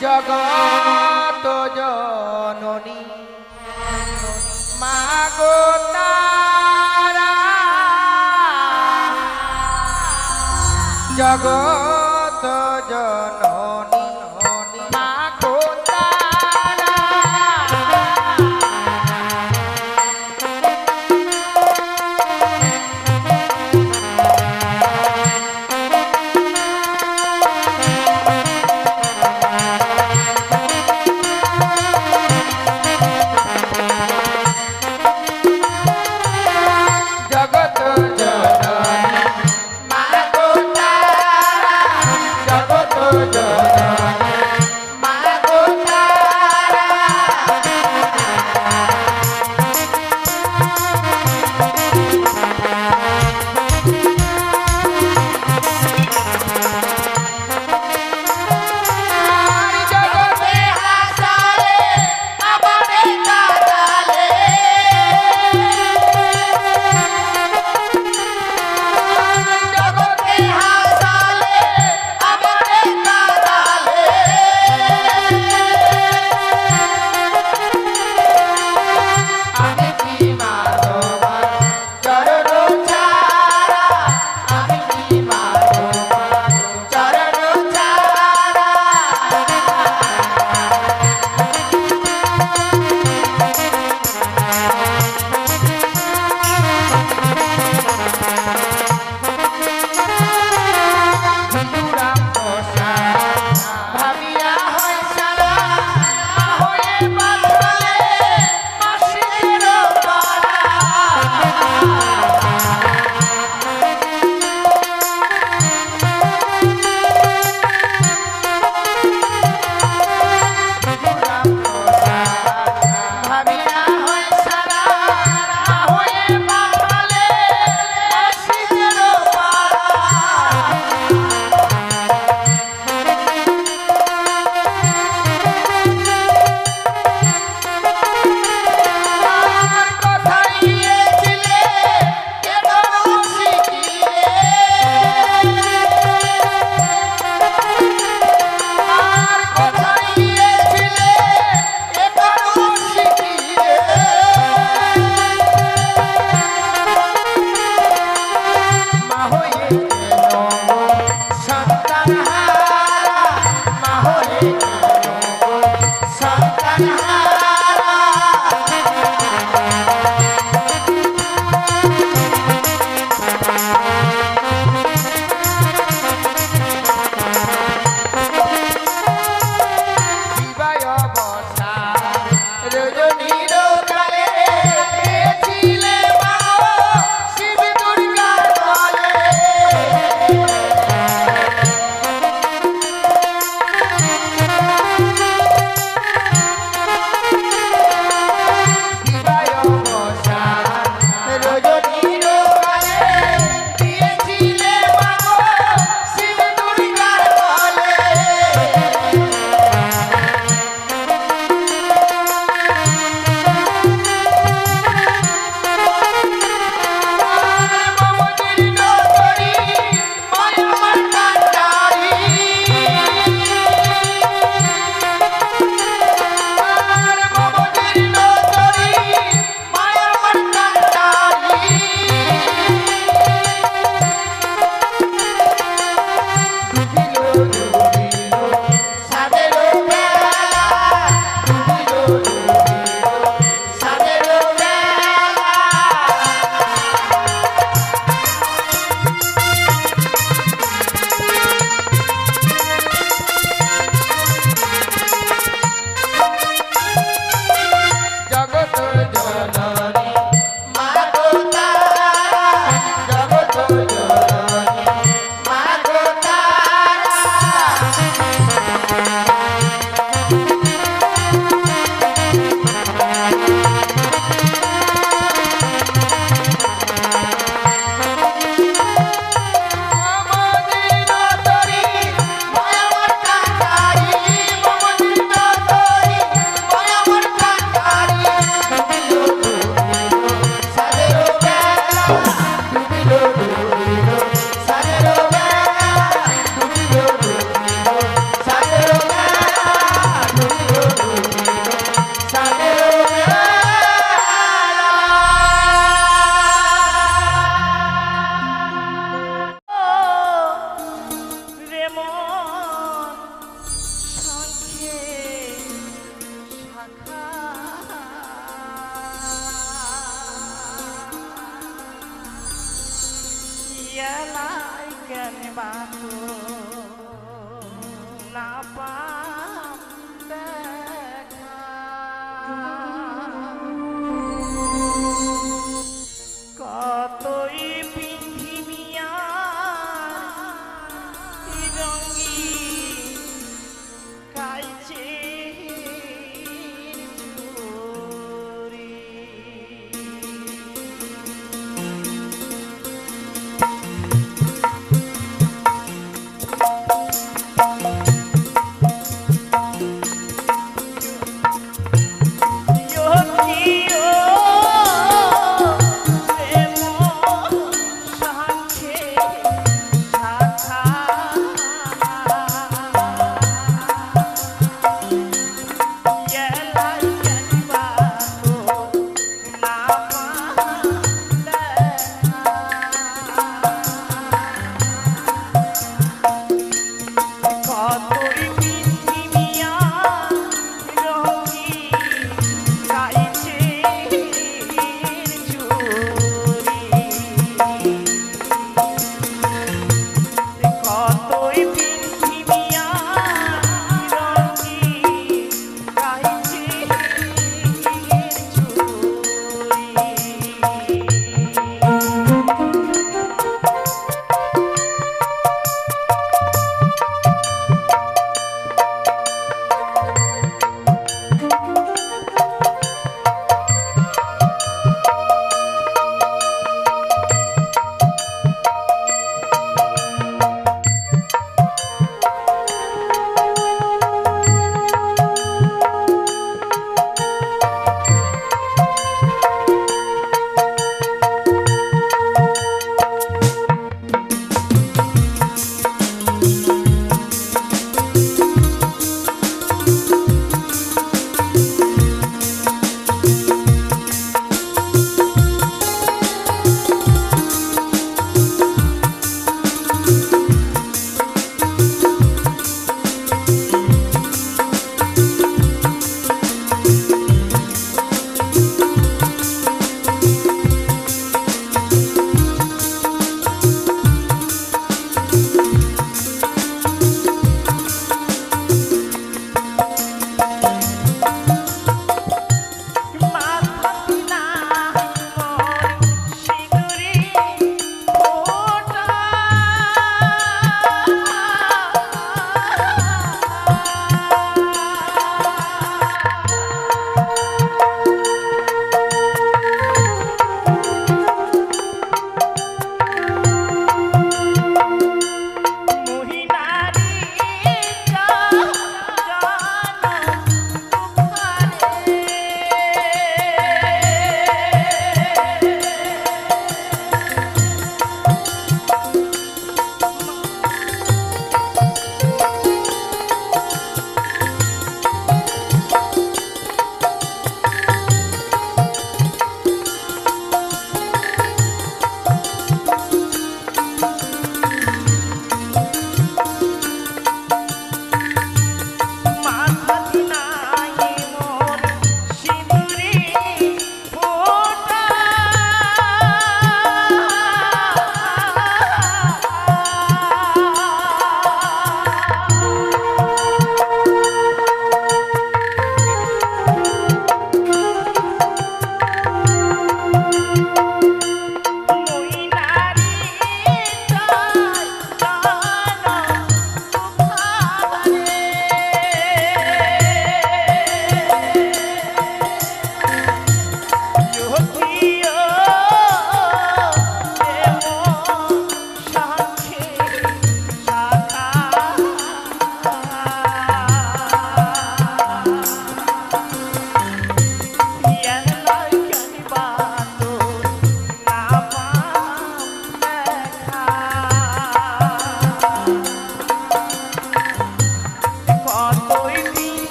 জগত জননী মাগো তারা জগত জননী মাগো তারা না পাম দেখা কতই পৃথিবীয়া রঙি কাইছে চুরি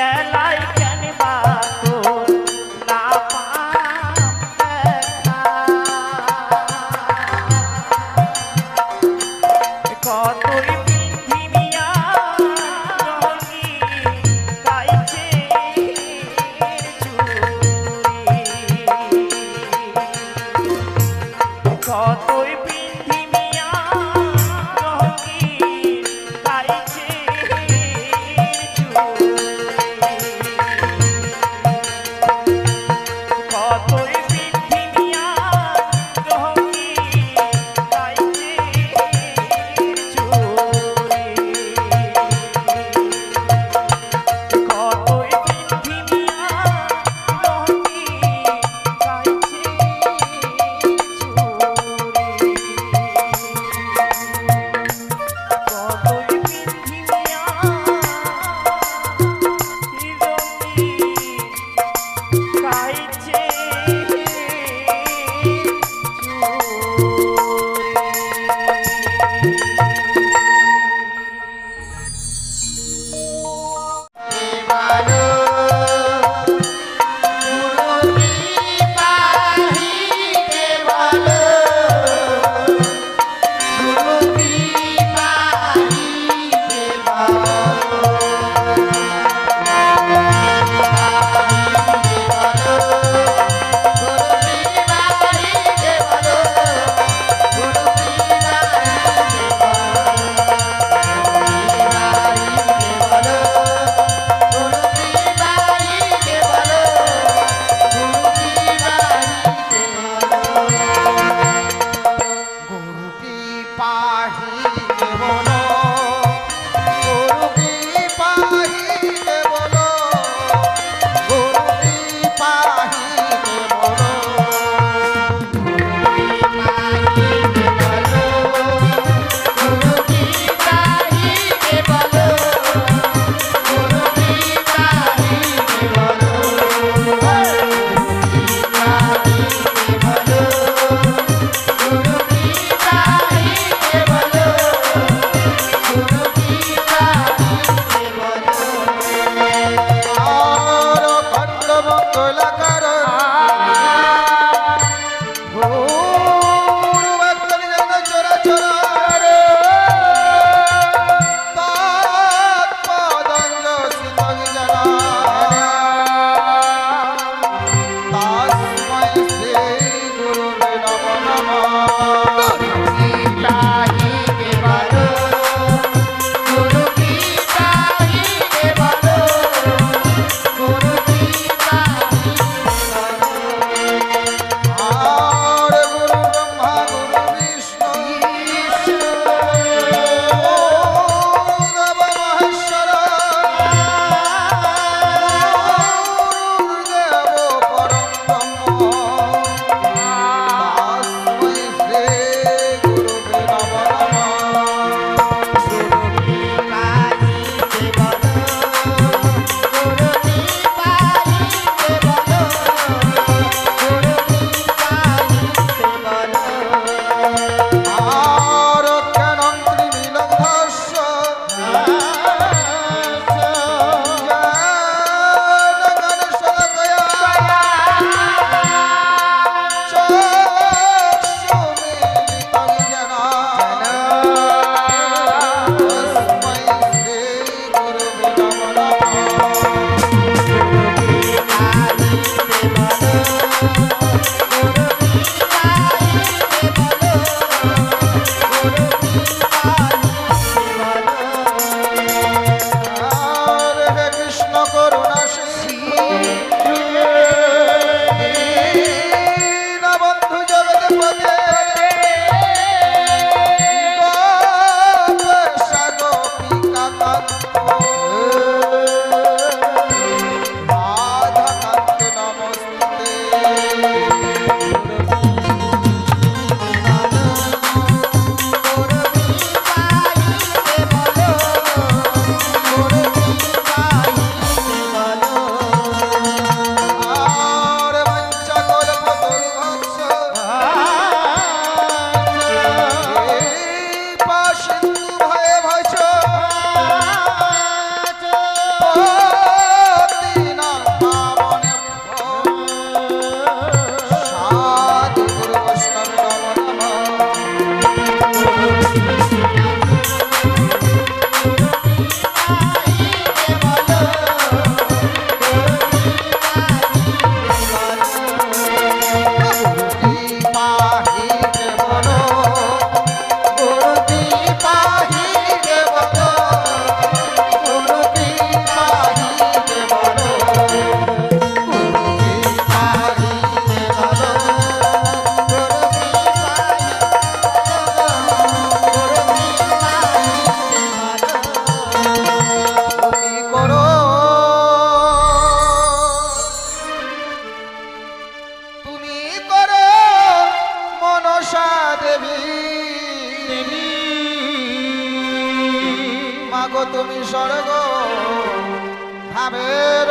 বেলায় কেন বা তোর না পাম দেখা কতই পৃথিবীয়া রঙি গাইছে চুরি কতই পৃথিবীয়া রঙি গাইছে চুরি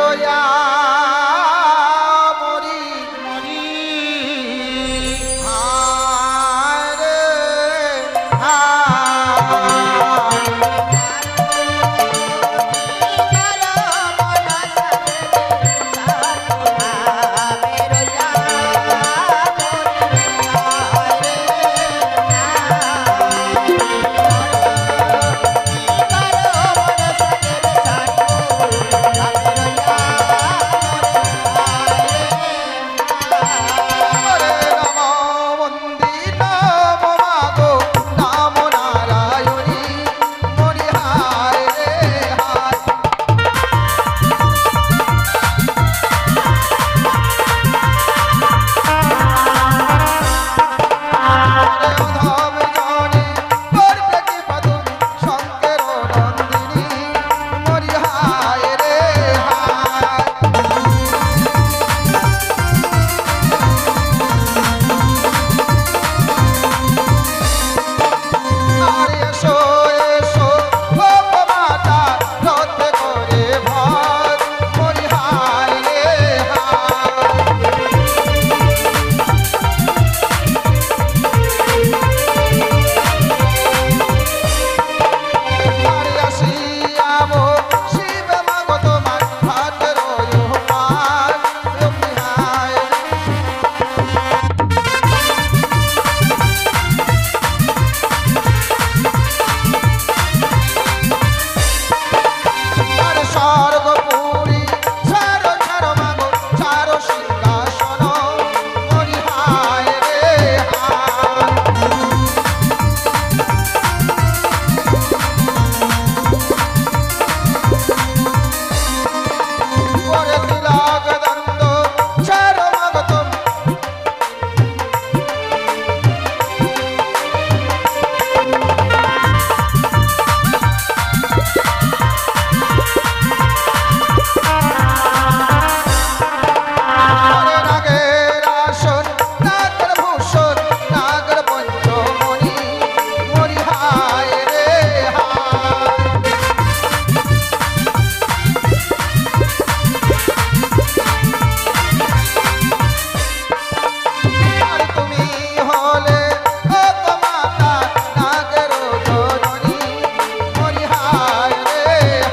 রয়া মরি মরি হায় রে হায় হরে নম মন্দি নম মাগো নম নারায়ণী মরি হায় রে হায় হরে অধম জনে করবে কি পদুমি শঙ্কর নন্দিনী মরি হায় রে হায় আর এসো এসো ও মাতা রথে করে ভর মরি হায় রে হায় আর আসিয়ামো শিব মাগো তোমার হাতের পার মরি হায় আর স্বর্গপুরী ছাড়ো ছাড়ো মাগো ছাড়ো সিংহাসন মরি হায় রে হায় ওরে তিলক দন্ত ছাড়ো মাগো তুমি হরে নাগের আসন নাগের ভূষণ নাগের পঞ্চমণি মরি হায় রে হায় আর তুমি হলে ও গো মাতা নাগের জননী মরি হায় রে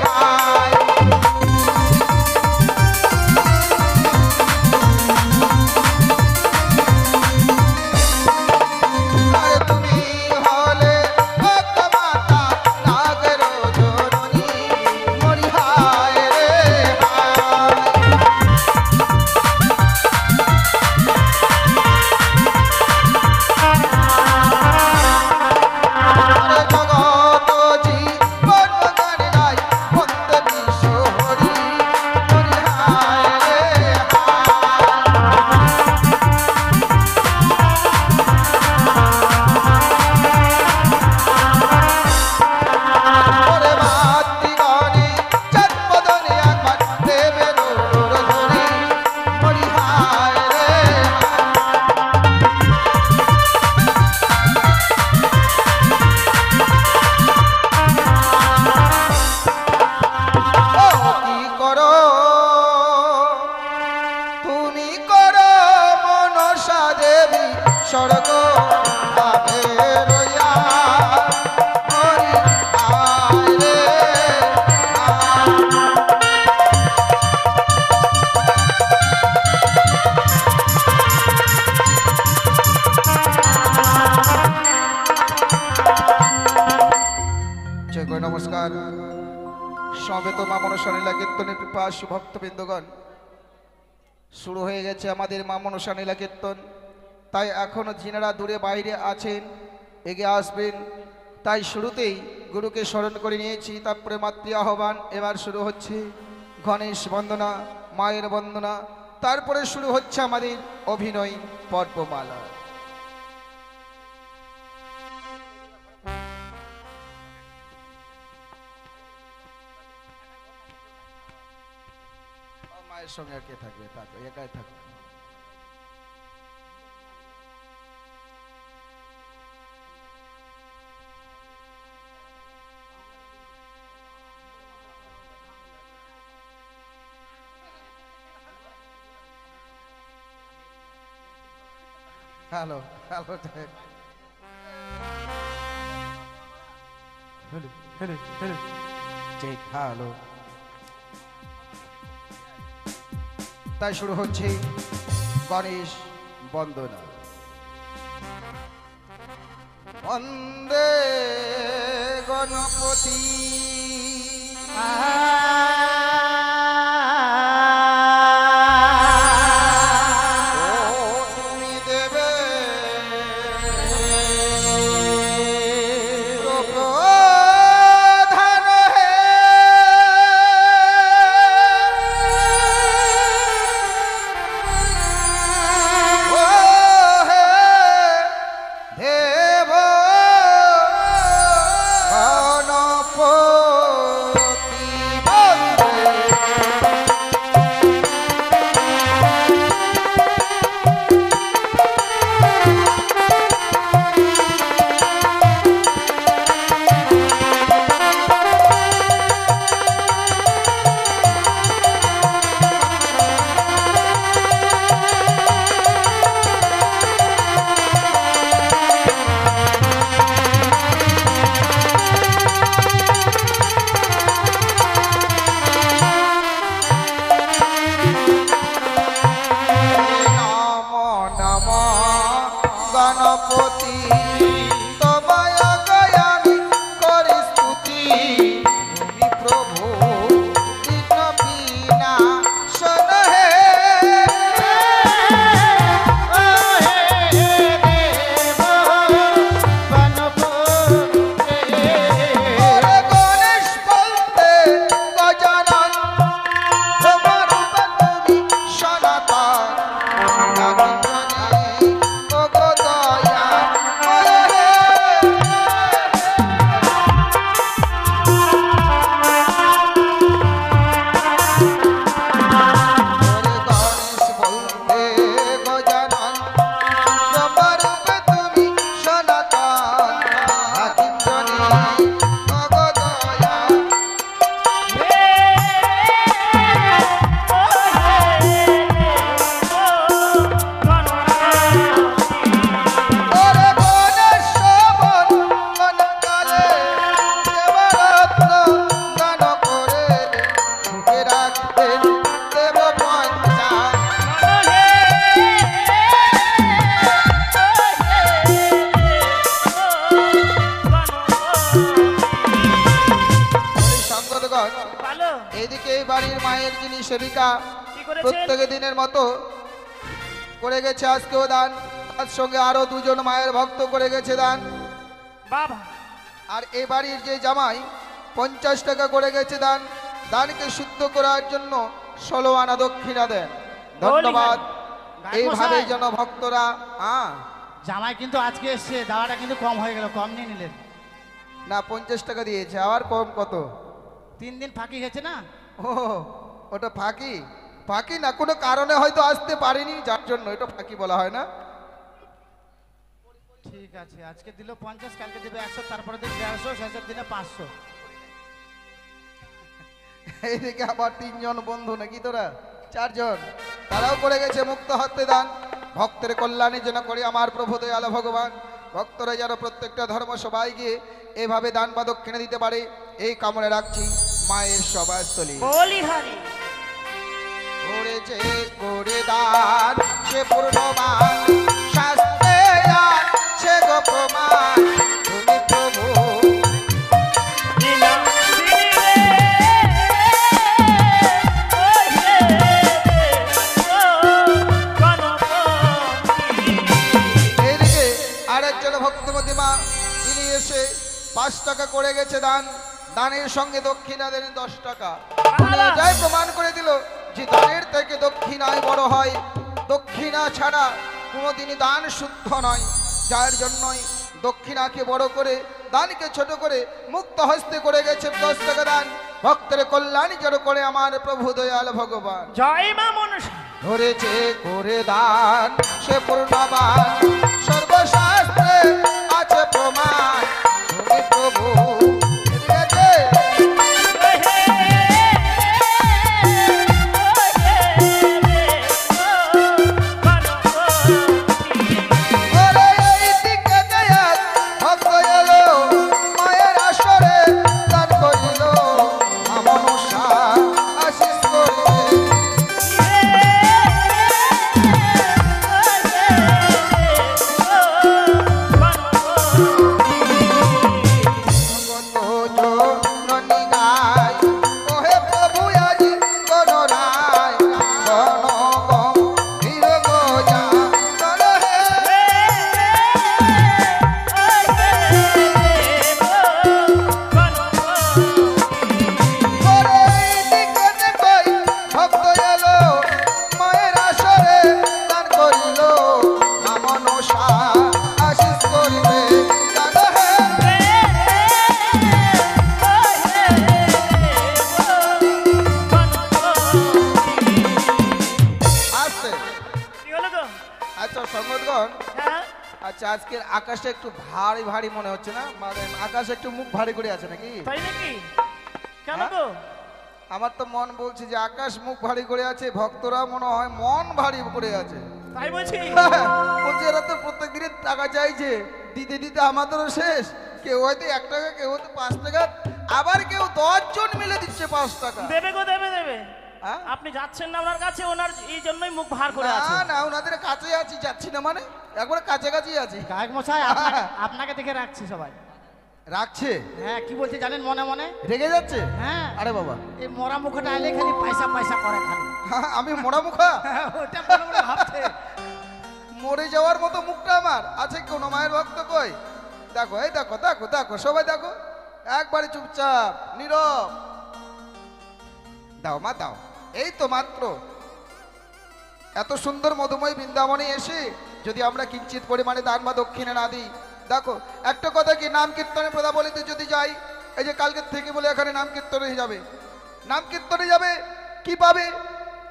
হায় আর তুমি হলে ও গো মাতা নাগের জননী মরি হায় রে হায় হরে জগত জীবন গানে গাই বন্দে বিশ্ব হরি মরি হায় রে হায় ওরে মাতৃগণে জন্মদনে একবার দেবের ধরি মরি হায় রে হায় ও কি করো তুমি করো মনসা দেবী স্বর্গ ভাবে রইয়া মরি হায় রে হায় জয় গো নমস্কার সমবেত মা মনসা লীলা কীর্তনের পিপাসু ভক্তবৃন্দগণ শুরু হয়ে গেছে আমাদের মা মনসা লীলা কীর্তন তাই এখনো যিনারা দূরে বাইরে আছেন এগিয়ে আসবেন তাই শুরুতেই গুরুকে স্মরণ করে নিয়েছি তারপরে মাতৃ আহ্বান এবার শুরু হচ্ছে গণেশ বন্দনা মায়ের বন্দনা তারপরে শুরু হচ্ছে আমাদের অভিনয় পর্বমালা মায়ের সঙ্গে আর কে থাকবে থাকবে একাই থাকবে hello hello hello hello hello check hello. তাই শুরু হচ্ছে গণেশ বন্দনা। বন্দে গণপতি তুমি দেবে প্রধান হে ও হে দেব গণপতি বন্দে। নমো নমো গণপতি তোমায় গয়ামি করি স্তুতি। তুমি প্রভু বিঘ্ন বিনাশন হে ওরে গণেশ বলতে গজানন তোমার রূপে তুমি সনাতন। ভালো এদিকে এই বাড়ির মায়ের যিনি সেবিকা কি করেছেন? প্রত্যেক দিনের মতো করে গেছে আজকেও দান, তার সঙ্গে আরো দুজন মায়ের ভক্ত করে গেছে দান। বাবা আর এই বাড়ির যে জামাই 50 টাকা করে গেছে দান। দানকে শুদ্ধ করার জন্য 16 আনা দক্ষিণা দেন। ধন্যবাদ। এইভাবে যেন ভক্তরা জামাই কিন্তু আজকে এসছে, দাওয়াটা কিন্তু কম হয়ে গেল, কম নিয়ে নিলেন। না 50 টাকা দিয়েছে, আবার কম কত? 3 দিন ফাঁকি গেছে না। ও ওটা ফাঁকি? ফাঁকি না, কোনো কারণে হয়তো আসতে পারেনি, যার জন্য এটা ফাঁকি বলা হয় না। ঠিক আছে, আজকে দিল 50, কালকে দেবে 100, তারপরে দিন 150, শেষের দিনে 500। এইদিকে আবার 3 জন বন্ধু নাকি তোরা 4 জন, তারাও করে গেছে মুক্ত হতে দান। ভক্তের কল্যাণে যেন করে আমার প্রভু দয়াল ভগবান, ভক্তরা যেন প্রত্যেকটা ধর্ম সবাই গিয়ে এভাবে দান বা দক্ষিণা দিতে পারে, এই কামনা রাখছি মায়ের সভাস্থলী। বলি হারি করেছে করে দান সে পূর্ণমান, শাস্ত্রে আছে গো প্রমাণ, তুমি প্রভু দিলাম দিলে ওই রে ও গণপতি। এইদিকে আরেকজন ভক্তমতী মা, তিনি এসে 5 টাকা করে গেছে দান। দানের সঙ্গে দক্ষিণা দেন 10 টাকা। যাই প্রমাণ করে দিল যে দানের থেকে দক্ষিণায় বড় হয়, দক্ষিণা ছাড়া কোনোদিনই দান শুদ্ধ নয়। যার জন্যই দক্ষিণাকে বড় করে দানকে ছোট করে মুক্ত হস্তে করে গেছে 10 টাকা দান। ভক্তের কল্যাণ যেন করে আমার প্রভু দয়াল ভগবান। জয় মা মনসা। ধরেছে করে দান সে পূর্ণবান, সর্বশাস্ত্রে আছে প্রমাণ, তুমি প্রভু আচ্ছা সঙ্গতগণ, হ্যাঁ আচ্ছা আজকের আকাশটা একটু ভারী ভারী মনে হচ্ছে না? মানে আকাশ একটু মুখ ভারী করে আছে নাকি? তাই নাকি? কেন হ্যাঁ? গো? আমার তো মন বলছে যে আকাশ মুখ ভারী করে আছে, ভক্তরা মনে হয় মন ভারী করে আছে। তাই বলছি? বলছে এরা তো প্রত্যেক দিনের টাকা চাইছে, দিতে দিতে আমাদেরও শেষ। কেউ হয়তো 1 টাকা, কেউ হয়তো 5 টাকা, আবার কেউ 10 জন মিলে দিচ্ছে 5 টাকা। দেবে গো, দেবে দেবে। হ্যাঁ? আপনি যাচ্ছেন না ওনার কাছে, ওনার এই জন্যই মুখ ভার করে না আছে। না, ওনাদের কাছে আছি, যাচ্ছি না মানে একবারে কাছাকাছি আছি। গায়ক মশাই আপনাকে দেখে রাখছি সবাই। রাখছে? হ্যাঁ, কি বলছে জানেন মনে মনে? রেগে যাচ্ছে? হ্যাঁ, আরে বাবা, এই মরা মুখটা আইলে খালি পয়সা পয়সা করে খালি। আমি মোড়া মুখা? হ্যাঁ, ওটা মনে মনে ভাবছে। মরে যাওয়ার মতো মুখটা আমার আছে? কোন মায়ের ভক্ত কই? দেখো, এই দেখো দেখো দেখো, সবাই দেখো, একবারে চুপচাপ নীরব। দাও মা দাও। এই তো মাত্র এত সুন্দর মধুময় বৃন্দাবনে এসে যদি আমরা কিঞ্চিত পরিমাণে দান বা দক্ষিণে না দিই, দেখো একটা কথা কি, নাম কীর্তনে পদাবলিতে যদি যাই, এই যে কালকের থেকে বলে এখানে নাম কীর্তনে যাবে, নাম কীর্তনে যাবে, কি পাবে?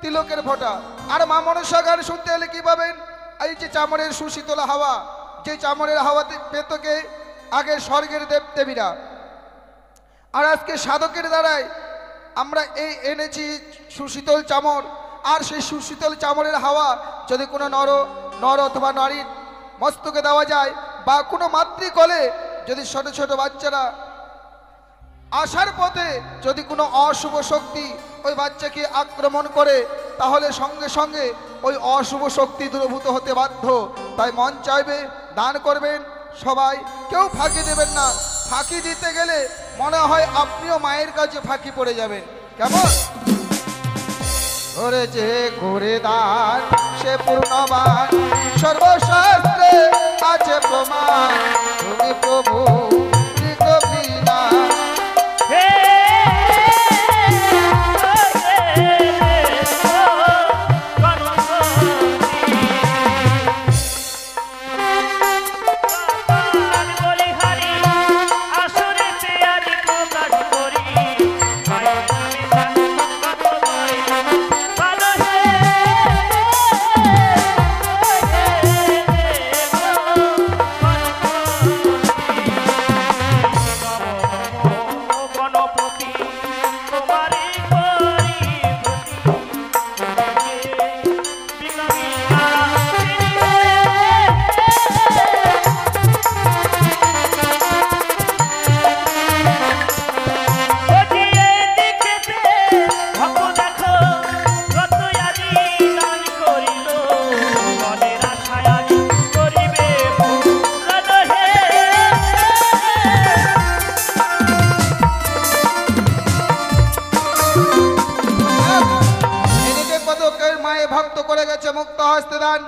তিলকের ফোঁটা। আর মা মনসা গান শুনতে এলে কি পাবেন? এই যে চামড়ের সুশীতল হাওয়া, যে চামড়ের হাওয়াতে পেতকে আগে স্বর্গের দেব দেবীরা, আর আজকে সাধকের দ্বারাই আমরা এই এনেছি সুশীতল চামড়। আর সেই সুশীতল চামড়ের হাওয়া যদি কোনো নর অথবা নারীর মস্তকে দেওয়া যায়, বা কোনো মাতৃকলে যদি ছোট ছোট বাচ্চারা আসার পথে যদি কোনো অশুভ শক্তি ওই বাচ্চাকে আক্রমণ করে, তাহলে সঙ্গে সঙ্গে ওই অশুভ শক্তি দূরভূত হতে বাধ্য। তাই মন চাইবে দান করবেন সবাই, কেউ ফাঁকি দেবেন না। ফাঁকি দিতে গেলে মনে হয় আপনিও মায়ের কাছে ফাঁকি পড়ে যাবেন। কেমন? ওরে যে করে দান সে পূর্ণবান, সর্বশাস্ত্রে আছে প্রমাণ, তুমি প্রভু বিনা। হে ভক্ত করে গেছে মুক্ত হস্তে দান,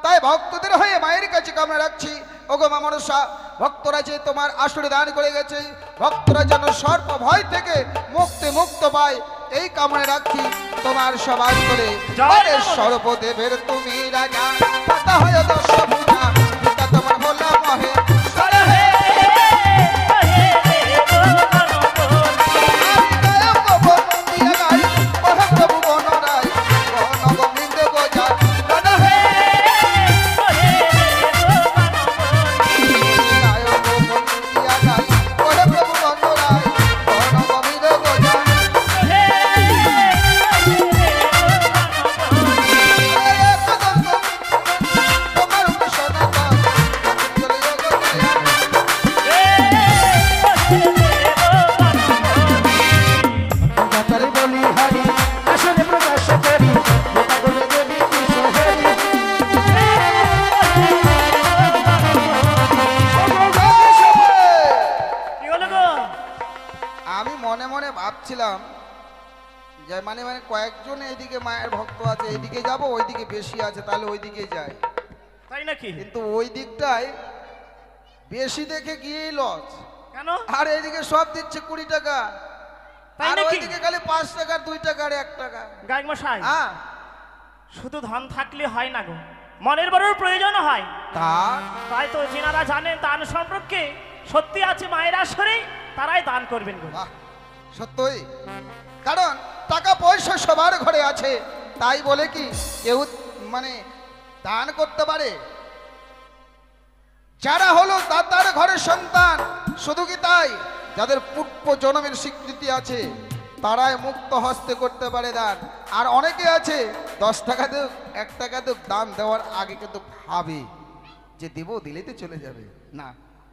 তাই ভক্তদের হয়ে মায়ের কাছে কামনা রাখছি। ওগো মা মনসা, ভক্তরা যে তোমার আসরে দান করে গেছে, ভক্তরা যেন সর্প ভয় থেকে মুক্ত পায়, এই কামনা রাখছি তোমার সবার করে। সর্বদেবের তুমি রাজা, পাতা হয় দশ ভুজা, পিতা তোমার বলা মহে ভাবছিলাম যে মানে কয়েকজন এইদিকে মায়ের ভক্ত আছে, এইদিকে যাব, ওইদিকে বেশি আছে, তাহলে ওইদিকে যাই। তাই নাকি? কিন্তু ওই দিকটায় বেশি দেখে গিয়েই লস। কেন? আর এইদিকে সব দিচ্ছে 20 টাকা, তাই আর নাকি? ওইদিকে খালি 5 টাকা, 2 টাকা আর 1 টাকা। গায়ক মশাই, হ্যাঁ, শুধু ধন থাকলে হয় না গো, মনের বড় প্রয়োজন হয়। তাই তো যিনারা জানেন দান সম্পর্কে, সত্যি আছে মায়ের আসরে, তারাই দান করবেন গো। সত্যই, কারণ টাকা পয়সা সবার ঘরে আছে, তাই বলে কি কেউ মানে দান করতে পারে। যারা হলো দাতার ঘরের সন্তান, শুধু কি তাই, যাদের পূর্ব জন্মের স্বীকৃতি আছে তারাই মুক্ত হস্তে করতে পারে দান। আর অনেকে আছে 10 টাকা দেব 1 টাকা দেব, দান দেওয়ার আগে কিন্তু ভাবে যে দেব, দিলেতে চলে যাবে না,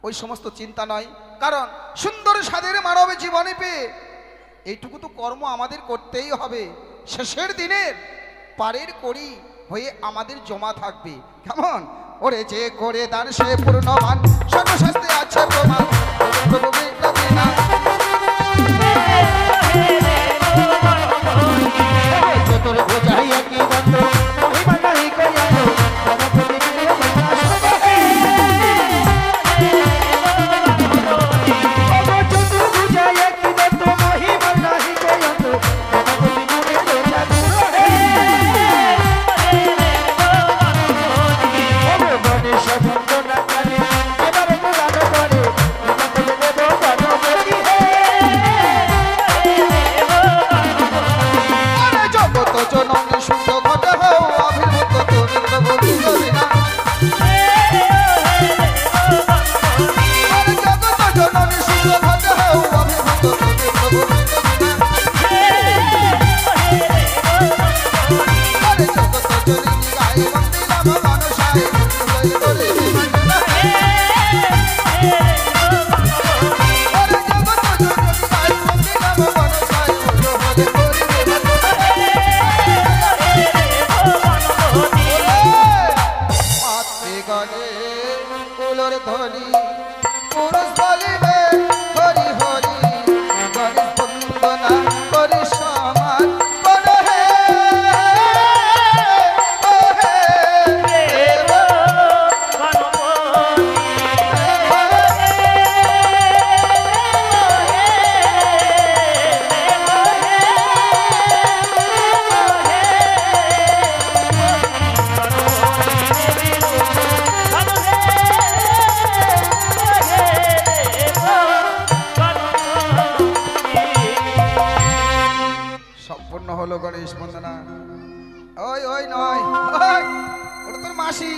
ওই সমস্ত চিন্তা নয়। কারণ সুন্দর স্বাদের মানব জীবনে পেয়ে এইটুকু তো কর্ম আমাদের করতেই হবে। শেষের দিনের পারের করি হয়ে আমাদের জমা থাকবে। কেমন? ওরে যে করে দান সে পূর্ণমান, সর্বশাস্ত্রে আছে প্রমাণ, প্রভু বিজ্ঞাপী না। তোর বোঝাইয়া কি বন্ধ মহিমা নাহি করিয়া তো হলো গণেশ বন্দনা। ওই ওই নয়, ওটা তোর মাসি,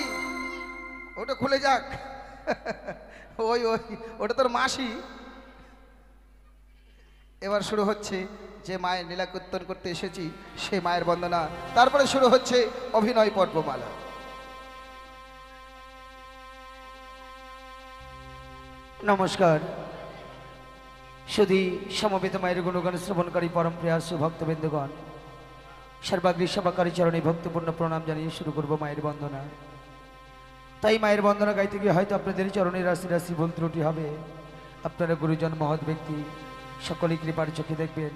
ওটা খুলে যাক। ওই ওই ওটা তোর মাসি। এবার শুরু হচ্ছে যে মায়ের লীলা কীর্তন করতে এসেছি সে মায়ের বন্দনা, তারপরে শুরু হচ্ছে অভিনয় পর্বমালা। নমস্কার। শুধু সমবেত মায়ের গুণগান শ্রবণকারী পরম প্রিয়াসু ভক্তবৃন্দগণ, সর্বাগ্রী সভাকারী চরণে ভক্তিপূর্ণ প্রণাম জানিয়ে শুরু করব মায়ের বন্দনা। তাই মায়ের বন্দনা গাইতে গিয়ে হয়তো আপনাদের চরণে রাশি রাশি ভুল ত্রুটি হবে। আপনারা গুরুজন মহৎ ব্যক্তি সকলেই কৃপার চোখে দেখবেন।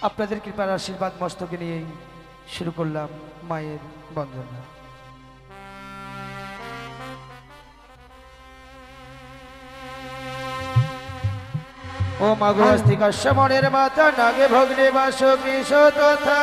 আপনাদের কৃপার আশীর্বাদ মস্তকে নিয়েই শুরু করলাম মায়ের বন্দনা। ও মাগো আস্তিকা সমনের মাতা নাগে ভগ্নে বাস কৃষ তথা